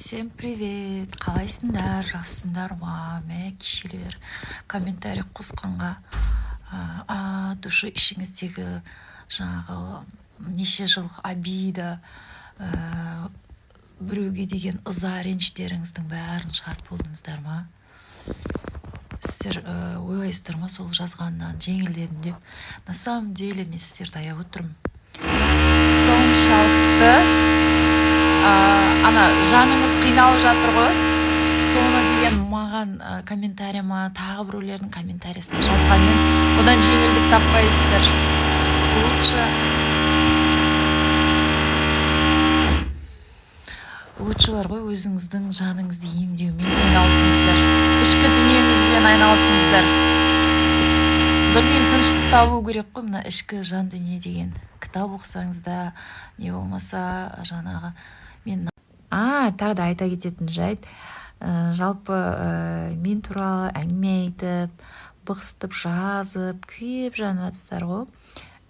Всем привет! Қалайсыңдар, жақсысыңдар ма? Мә кешелер комментарий қосқанға души ішіңіздегі жаңағы неше жылғы обида, біреуге деген ыза реніштеріңіздің бәрін шығарып болдыңыздар ма? Сіздер ойлайсыздар ма сол жазғаннан жеңілдедім деп? На самом деле мен сіздерді аяп отырмын. Соншалықты ана жаныңыз қиналып жатыр ғой, соны деген маған комментарийма, тағы біреулердің комментариясына жазғанмен одан жеңілдік таппайсыздар. Лучше бар ғой, өзіңіздің жаныңызды емдеумен айналысыңыздар, ішкі дүниеңізбен айналысыңыздар. Білмеймін, тыныштық табу керек қой, мына ішкі жан дүние деген. Кітап оқысаңыз да, не болмаса жаңағы мен тағы да айта кететін жайт, жалпы мен туралы әңгіме айтып, бықсытып жазып, күйіп жанып жатсыздар ғой.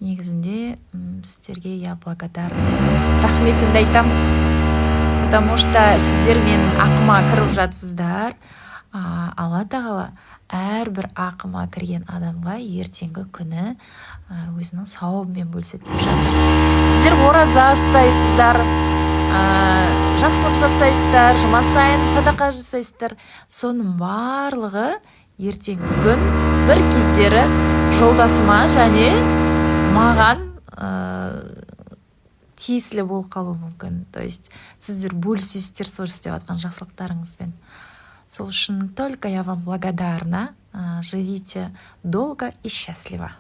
Негізінде сіздерге я благодарна. Рахметімді айтам. Потому что сіздер менің ақыма кіріп жатсыздар. Алла тағала әрбір ақыма кірген адамға ертеңгі күні өзінің сауабымен бөліседі деп жатыр. Сіздер ораза ұстайсыздар, жақсылық жасайсыздар, жұма сайын садақа жасайсыздар. Соның барлығы ертеңгі күн бір кездері жолдасыма және маған тиесілі болып қалуы мүмкін. То есть сіздер бөлісесіздер сол істеп жатқан жақсылықтарыңызбен. Сол үшін только я вам благодарна. Живите долго и счастливо.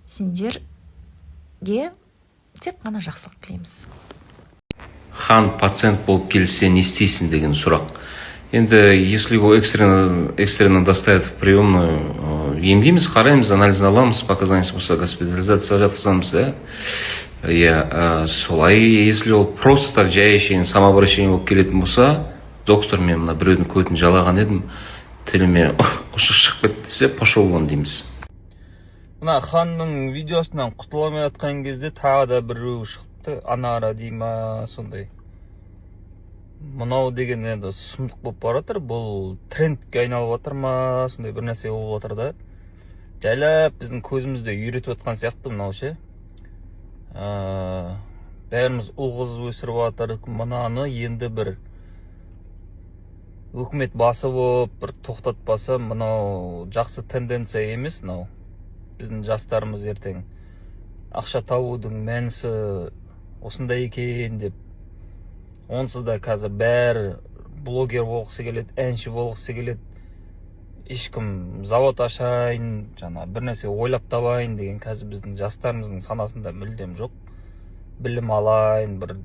Сендерге тек қана жақсылық тілейміз. Хан пациент болып келсе не істейсің деген сұрақ. Енді если его экстренно доставят в приемную, емдейміз, қараймыз, анализ аламыз, показания болса госпитализация жатқызамыз. Солай, если ол просто так жай самообращение болып келетін болса, доктор, мен мына біреудің көтін жалаған едім, тіліме ұшық шығып кетті десе, пошел вон дейміз. Мына ханның видеосынан құтыламай жатқан кезде тағы да біреу шықты, Анара дейма, сондай. Мынау деген енді сұмдық болып баратыр, бұл трендке айналып жатыр ма, сондай бір нәрсе болып жатыр да. Жайлап біздің көзімізді үйретіп жатқан сияқты мынау ше. Бәріміз ұл-қыз өсіріп жатыр, мынаны енді бір өкімет басы болып, бір тоқтатпаса, мынау жақсы тенденция емес, мынау. Біздің жастарымыз ертең ақша табудың мәнісі осындай екен деп. Онсыз да қазір бәрі блогер болғысы келеді, әнші болғысы келеді. Ешкім завод ашайын, бір нәрсе ойлап табайын деген қазір біздің жастарымыздың санасында мүлдем жоқ. Білім алайын, бір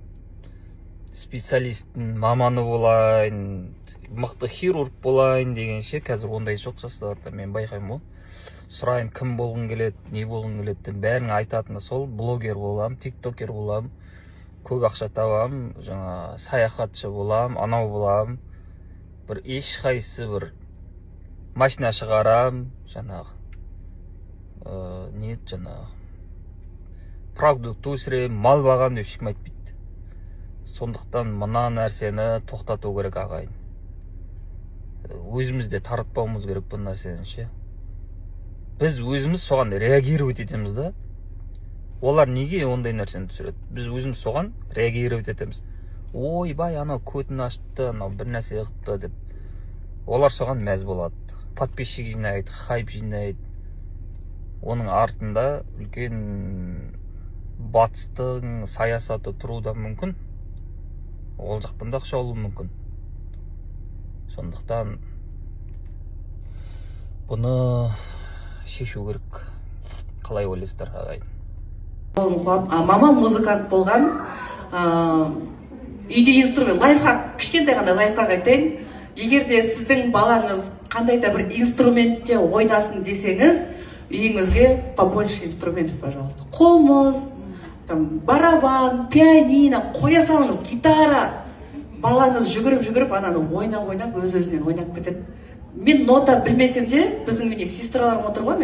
специалисттің маманы болайын, мықты хирург болайын дегенше қазір ондай жоқ жастарда, мен байқаймын ғой. Сұрайын, кім болғың келеді, не болғың келеді, бәрің айтатыны сол, блогер болам, тиктокер болам, көп ақша табам, саяхатшы болам, анау болам, бір ешқайсысы бір машина шығарам, продукт өсірем, мал бағам деп ешкім айтпайды. Сондықтан мына нәрсені тоқтату керек ағайын. Өзімізде таратпауымыз керек бұл нәрсені ше. Біз өзіміз соған реагировать етеміз да. Олар неге ондай нәрсені түсіреді? Біз өзіміз соған реагировать етеміз. Ойбай, анау көтін ашыпты, анау бір нәрсе қыпты деп. Олар соған мәз болады. Подписчик жинайды, хайп жинайды. Оның артында үлкен батыстың саясаты тұруда мүмкін. Ол жақтан да ақша алу мүмкін. Сондықтан бұны шешу керек. Қалай ойлайсыздар ағайын? Мамам музыкант болған. Үйде инструмент, лайфхак, кішкентай ғана лайфхак айтайын. Егер де сіздің балаңыз қандай да бір инструментте ойнасын десеңіз, үйіңізге побольше инструментов, пожалуйста. Қомыз, барабан, пианино, қоя салыңыз, гитара. Балаңыз жүгіріп, ананы ойнап, өз-өзінен ойнап кетеді. Мен нота білмесем де, біздің сестраларым отыр ғой,